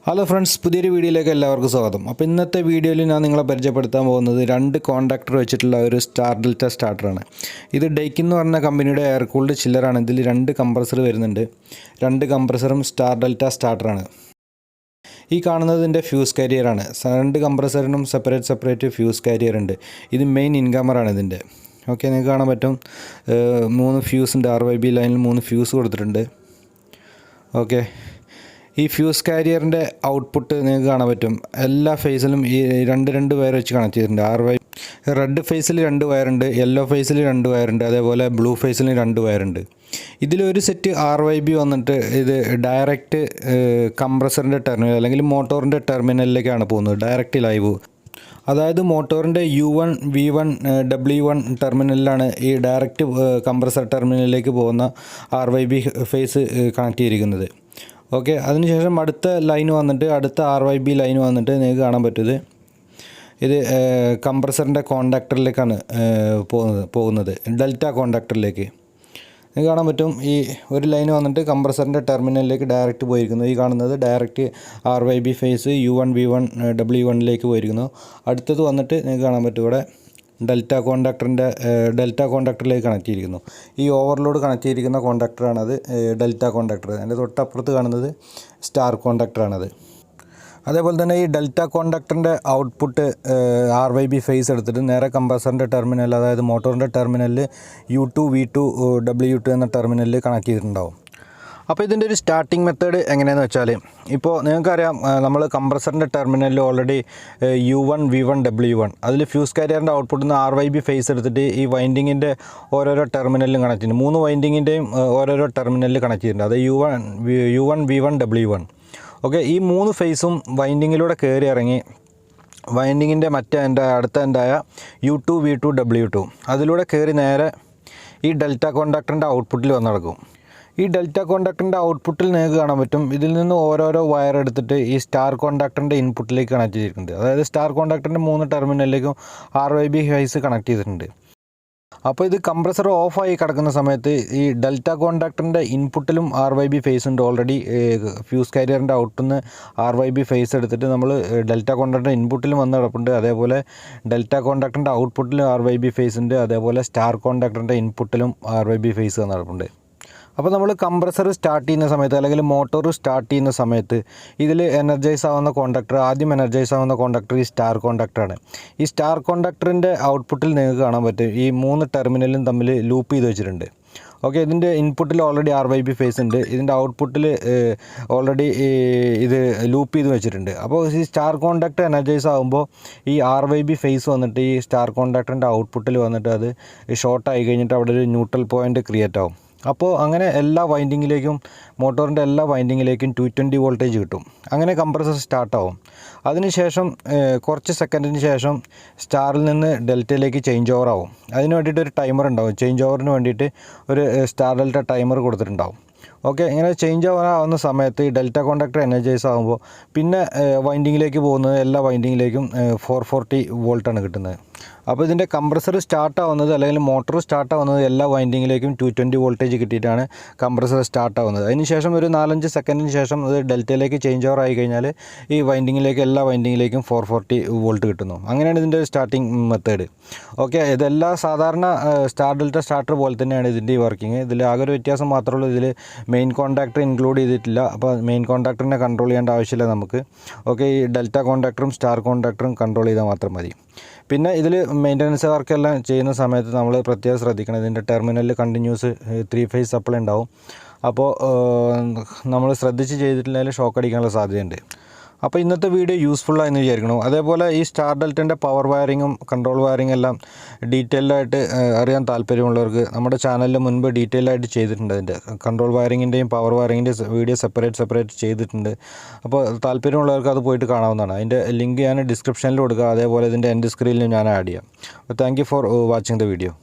Hello friends, പുതിയൊരു വീഡിയോയിലേക്ക് എല്ലാവർക്കും സ്വാഗതം. അപ്പോൾ ഇന്നത്തെ വീഡിയോയിൽ ഞാൻ നിങ്ങളെ പരിചയപ്പെടുത്താൻ പോകുന്നത് 2 കോൺടാക്ടർ വെച്ചിട്ടുള്ള ഒരു സ്റ്റാർ ഡെൽറ്റ സ്റ്റാർട്ടറാണ്. ഇത് ഡെയ്ക്കിൻ എന്ന് പറഞ്ഞ കമ്പനിയുടെ എയർ കൂൾഡ് ചില്ലറാണ്. ഇതിൽ 2 കംപ്രസർ വരുന്നുണ്ട്. 2 കംപ്രസറും സ്റ്റാർ ഡെൽറ്റ സ്റ്റാർട്ടറാണ്. ഈ കാണുന്നതിൻ്റെ ഫ്യൂസ് കാരിയറാണ്. 2 കംപ്രസറിനും സെപ്പറേറ്റ് ഫ്യൂസ് കാരിയർ ഉണ്ട്. ഇത് മെയിൻ ഇൻകമറാണ് ഇതിൻ്റെ. ഓക്കെ, നിങ്ങൾക്ക് കാണാൻ പറ്റും 3 ഫ്യൂസ് ഉണ്ട്. RYB ലൈനിൽ 3 ഫ്യൂസ് കൊടുത്തിട്ടുണ്ട്. ഓക്കെ, ഈ ഫ്യൂസ് കാരിയറിൻ്റെ ഔട്ട്പുട്ട് നിങ്ങൾക്ക് കാണാൻ പറ്റും. എല്ലാ ഫേസിലും ഈ രണ്ട് വയർ വെച്ച് കണക്ട് ചെയ്തിട്ടുണ്ട്. റെഡ് ഫേസിൽ 2 വയറുണ്ട്, യെല്ലോ ഫേസിൽ 2 വയറുണ്ട്, അതേപോലെ ബ്ലൂ ഫേസിൽ 2 വയറുണ്ട്. ഇതിലൊരു സെറ്റ് RYB വന്നിട്ട് ഇത് ഡയറക്റ്റ് കംപ്രസറിൻ്റെ ടെർമിനൽ അല്ലെങ്കിൽ മോട്ടോറിൻ്റെ ടെർമിനലിലേക്കാണ് പോകുന്നത്. ഡയറക്റ്റ് ലൈവ്, അതായത് മോട്ടോറിൻ്റെ U1 V1 W1 ടെർമിനലിലാണ് ഈ ഡയറക്റ്റ് കംപ്രസർ ടെർമിനലിലേക്ക് പോകുന്ന RYB ഫേസ് കണക്ട് ചെയ്തിരിക്കുന്നത്. ഓക്കെ, അതിനുശേഷം അടുത്ത ലൈൻ വന്നിട്ട് RYB ലൈൻ വന്നിട്ട് നിങ്ങൾക്ക് കാണാൻ പറ്റുന്നത് ഇത് കംപ്രസറിൻ്റെ കോണ്ടാക്ടറിലേക്കാണ് പോകുന്നത് ഡെൽറ്റ കോണ്ടാക്ടറിലേക്ക്. നിങ്ങൾക്ക് കാണാൻ പറ്റും ഈ ഒരു ലൈൻ വന്നിട്ട് കംപ്രസറിൻ്റെ ടെർമിനലിലേക്ക് ഡയറക്റ്റ് പോയിരിക്കുന്നു. ഈ കാണുന്നത് direct RYB face U1 V1 W1ലേക്ക് പോയിരിക്കുന്നു. അടുത്തത് വന്നിട്ട് നിങ്ങൾക്ക് കാണാൻ പറ്റും ഇവിടെ ഡെൽറ്റ കോണ്ടാക്ടറിലേക്ക് കണക്ട് ചെയ്തിരിക്കുന്നു. ഈ ഓവർലോഡ് കണക്ട് ചെയ്തിരിക്കുന്ന കോണ്ടാക്ടറാണത് ഡെൽറ്റ കോണ്ടാക്ടർ. അതിൻ്റെ തൊട്ടപ്പുറത്ത് കാണുന്നത് സ്റ്റാർ കോണ്ടാക്ടറാണത്. അതേപോലെ തന്നെ ഈ ഡെൽറ്റ കോണ്ടാക്ടറിൻ്റെ ഔട്ട്പുട്ട് RYB ഫേസ് എടുത്തിട്ട് നേരെ കംപ്രസറിൻ്റെ ടെർമിനൽ, അതായത് മോട്ടോറിൻ്റെ ടെർമിനലിൽ U2 V2 W2 എന്ന ടെർമിനലിൽ കണക്ട് ചെയ്തിട്ടുണ്ടാവും. അപ്പോൾ ഇതിൻ്റെ ഒരു സ്റ്റാർട്ടിങ് മെത്തേഡ് എങ്ങനെയാണെന്ന് വെച്ചാൽ, ഇപ്പോൾ നിങ്ങൾക്കറിയാം നമ്മൾ കംപ്രസറിൻ്റെ ടെർമിനലിൽ ഓൾറെഡി U1 V1 W1 അതിൽ ഫ്യൂസ് കാരിയറിൻ്റെ ഔട്ട്പുട്ടിൽ നിന്ന് RYB ഫേസ് എടുത്തിട്ട് ഈ വൈൻഡിങ്ങിൻ്റെ ഓരോരോ ടെർമിനലിലും കണക്ട് ചെയ്യുന്നു. 3 വൈൻഡിങ്ങിൻ്റെയും ഓരോരോ ടെർമിനലിൽ കണക്ട് ചെയ്തിട്ടുണ്ട്. അത് U1 V1 W1. ഓക്കെ, ഈ 3 ഫേസും വൈൻഡിങ്ങിലൂടെ കയറി ഇറങ്ങി വൈൻഡിങ്ങിൻ്റെ അടുത്ത എൻഡായ U2 V2 W2 അതിലൂടെ കയറി നേരെ ഈ ഡെൽറ്റ കോണ്ടാക്ടറിൻ്റെ ഔട്ട്പുട്ടിൽ വന്ന് നടക്കും. ഈ ഡെൽറ്റ കോണ്ടാക്ടറിൻ്റെ ഔട്ട്പുട്ടിൽ നിങ്ങൾക്ക് കാണാൻ പറ്റും ഇതിൽ നിന്ന് ഓരോരോ വയർ എടുത്തിട്ട് ഈ സ്റ്റാർ കോണ്ടാക്ടറിൻ്റെ ഇൻപുട്ടിലേക്ക് കണക്ട് ചെയ്തിട്ടുണ്ട്. അതായത് സ്റ്റാർ കോണ്ടാക്ടറിൻ്റെ 3 ടെർമിനലിലേക്കും RYB ഫേസ് കണക്ട് ചെയ്തിട്ടുണ്ട്. അപ്പോൾ ഇത് കംപ്രസർ ഓഫായി കിടക്കുന്ന സമയത്ത് ഈ ഡെൽറ്റ കോണ്ടാക്ടറിൻ്റെ ഇൻപുട്ടിലും RYB ഫേസ് ഉണ്ട്. ഓൾറെഡി ഫ്യൂസ് കാരിയറിൻ്റെ ഔട്ടിൽ നിന്ന് RYB ഫേസ് എടുത്തിട്ട് നമ്മൾ ഡെൽറ്റ കോണ്ടാക്ടറിൻ്റെ ഇൻപുട്ടിലും വന്ന് കിടപ്പുണ്ട്. അതേപോലെ ഡെൽറ്റ കോണ്ടാക്ടറിൻ്റെ ഔട്ട്പുട്ടിലും RYB ഫേസ് ഉണ്ട്. അതേപോലെ സ്റ്റാർ കോണ്ടാക്ടറിൻ്റെ ഇൻപുട്ടിലും RYB ഫേസ് വന്ന് കിടപ്പുണ്ട്. അപ്പോൾ നമ്മൾ കംപ്രസർ സ്റ്റാർട്ട് ചെയ്യുന്ന സമയത്ത് അല്ലെങ്കിൽ മോട്ടോർ സ്റ്റാർട്ട് ചെയ്യുന്ന സമയത്ത് ഇതിൽ എനർജൈസ് ആവുന്ന കോണ്ടാക്ടർ, ആദ്യം എനർജൈസ് ആവുന്ന കോണ്ടാക്ടർ ഈ സ്റ്റാർ കോണ്ടാക്ടറാണ്. ഈ സ്റ്റാർ കോണ്ടാക്ടറിൻ്റെ ഔട്ട്പുട്ടിൽ നിങ്ങൾക്ക് കാണാൻ പറ്റും ഈ 3 ടെർമിനലും തമ്മിൽ ലൂപ്പ് ചെയ്ത് വെച്ചിട്ടുണ്ട്. ഓക്കെ, ഇതിൻ്റെ ഇൻപുട്ടിൽ ഓൾറെഡി RYB ഫേസ് ഉണ്ട്, ഇതിൻ്റെ ഔട്ട്പുട്ടിൽ ഓൾറെഡി ഇത് ലൂപ്പ് ചെയ്ത് വെച്ചിട്ടുണ്ട്. അപ്പോൾ ഈ സ്റ്റാർ കോണ്ടാക്ടർ എനർജൈസ് ആകുമ്പോൾ ഈ RYB ഫേസ് വന്നിട്ട് ഈ സ്റ്റാർ കോണ്ടാക്ടറിൻ്റെ ഔട്ട്പുട്ടിൽ വന്നിട്ട് അത് ഷോർട്ടായി കഴിഞ്ഞിട്ട് അവിടെ ഒരു ന്യൂട്രൽ പോയിൻ്റ് ക്രിയേറ്റ് ആവും. അപ്പോൾ അങ്ങനെ എല്ലാ വൈൻഡിങ്ങിലേക്കും മോട്ടോറിൻ്റെ എല്ലാ വൈൻഡിങ്ങിലേക്കും 220 വോൾട്ടേജ് കിട്ടും. അങ്ങനെ കംപ്രസർ സ്റ്റാർട്ടാവും. അതിനുശേഷം കുറച്ച് സെക്കൻഡിന് ശേഷം സ്റ്റാറിൽ നിന്ന് ഡെൽറ്റയിലേക്ക് ചേഞ്ച് ഓവർ ആവും. അതിന് വേണ്ടിയിട്ട് ഒരു ടൈമർ ഉണ്ടാവും. ചേഞ്ച് ഓവറിന് വേണ്ടിയിട്ട് ഒരു സ്റ്റാർ ഡെൽറ്റ ടൈമർ കൊടുത്തിട്ടുണ്ടാവും. ഓക്കെ, ഇങ്ങനെ ചേഞ്ച് ഓവർ ആവുന്ന സമയത്ത് ഈ ഡെൽറ്റ കോണ്ടാക്ടർ എനർജൈസ് ആകുമ്പോൾ പിന്നെ വൈൻഡിങ്ങിലേക്ക് പോകുന്നത് എല്ലാ വൈൻഡിങ്ങിലേക്കും 440 വോൾട്ടാണ് കിട്ടുന്നത്. അപ്പോൾ ഇതിൻ്റെ കംപ്രസർ സ്റ്റാർട്ടാവുന്നത് അല്ലെങ്കിൽ മോട്ടോർ സ്റ്റാർട്ടാവുന്നത് എല്ലാ വൈൻഡിങ്ങിലേക്കും 220 വോൾട്ടേജ് കിട്ടിയിട്ടാണ് കംപ്രസർ സ്റ്റാർട്ടാവുന്നത്. അതിനുശേഷം ഒരു 4-5 സെക്കൻഡിന് ശേഷം അത് ഡെൽറ്റയിലേക്ക് ചേഞ്ച് ഓവർ ആയി കഴിഞ്ഞാൽ ഈ വൈൻഡിങ്ങിലേക്ക് എല്ലാ വൈൻഡിങ്ങിലേക്കും 440 വോൾട്ട് കിട്ടുന്നു. അങ്ങനെയാണ് ഇതിൻ്റെ സ്റ്റാർട്ടിങ് മെത്തേഡ്. ഓക്കെ, ഇതെല്ലാം സാധാരണ സ്റ്റാർ ഡെൽറ്റ സ്റ്റാർട്ടർ പോലെ തന്നെയാണ് ഇതിൻ്റെ ഈ വർക്കിംഗ്. ഇതിൽ ആകെ ഒരു വ്യത്യാസം മാത്രമേ ഉള്ളൂ, ഇതിൽ മെയിൻ കോണ്ടാക്ടർ ഇൻക്ലൂഡ് ചെയ്തിട്ടില്ല. അപ്പോൾ മെയിൻ കോണ്ടാക്ടറിനെ കൺട്രോൾ ചെയ്യേണ്ട ആവശ്യമില്ല നമുക്ക്. ഓക്കെ, ഈ ഡെൽറ്റ കോണ്ടാക്ടറും സ്റ്റാർ കോണ്ടാക്ടറും കൺട്രോൾ ചെയ്താൽ മാത്രം മതി. പിന്നെ ഇതിൽ മെയിൻ്റനൻസ് വർക്കെല്ലാം ചെയ്യുന്ന സമയത്ത് നമ്മൾ പ്രത്യേകം ശ്രദ്ധിക്കണം. ഇതിൻ്റെ ടെർമിനലിൽ കണ്ടിന്യൂസ് 3 ഫേസ് സപ്ലൈ ഉണ്ടാവും. അപ്പോൾ നമ്മൾ ശ്രദ്ധിച്ച് ചെയ്തിട്ടില്ലെങ്കിൽ ഷോക്ക് അടിക്കാനുള്ള സാധ്യതയുണ്ട്. അപ്പോൾ ഇന്നത്തെ വീഡിയോ യൂസ്ഫുള്ളായെന്ന് വിചാരിക്കണം. അതേപോലെ ഈ സ്റ്റാർ ഡെൽറ്റൻ്റെ പവർ വയറിങ്ങും കൺട്രോൾ വയറിങ്ങും എല്ലാം ഡീറ്റെയിൽഡായിട്ട് അറിയാൻ താല്പര്യമുള്ളവർക്ക് നമ്മുടെ ചാനലിൽ മുൻപ് ഡീറ്റെയിലായിട്ട് ചെയ്തിട്ടുണ്ട്. അതിൻ്റെ കൺട്രോൾ വയറിങ്ങിൻ്റെയും പവർ വയറിങ്ങിൻ്റെയും വീഡിയോ സെപ്പറേറ്റ് ചെയ്തിട്ടുണ്ട്. അപ്പോൾ താല്പര്യമുള്ളവർക്ക് അത് പോയിട്ട് കാണാവുന്നതാണ്. അതിൻ്റെ ലിങ്ക് ഞാൻ ഡിസ്ക്രിപ്ഷനിൽ കൊടുക്കുക. അതേപോലെ ഇതിൻ്റെ എൻഡ് സ്ക്രീനിലും ഞാൻ ആഡ് ചെയ്യാം. Thank you for watching the video.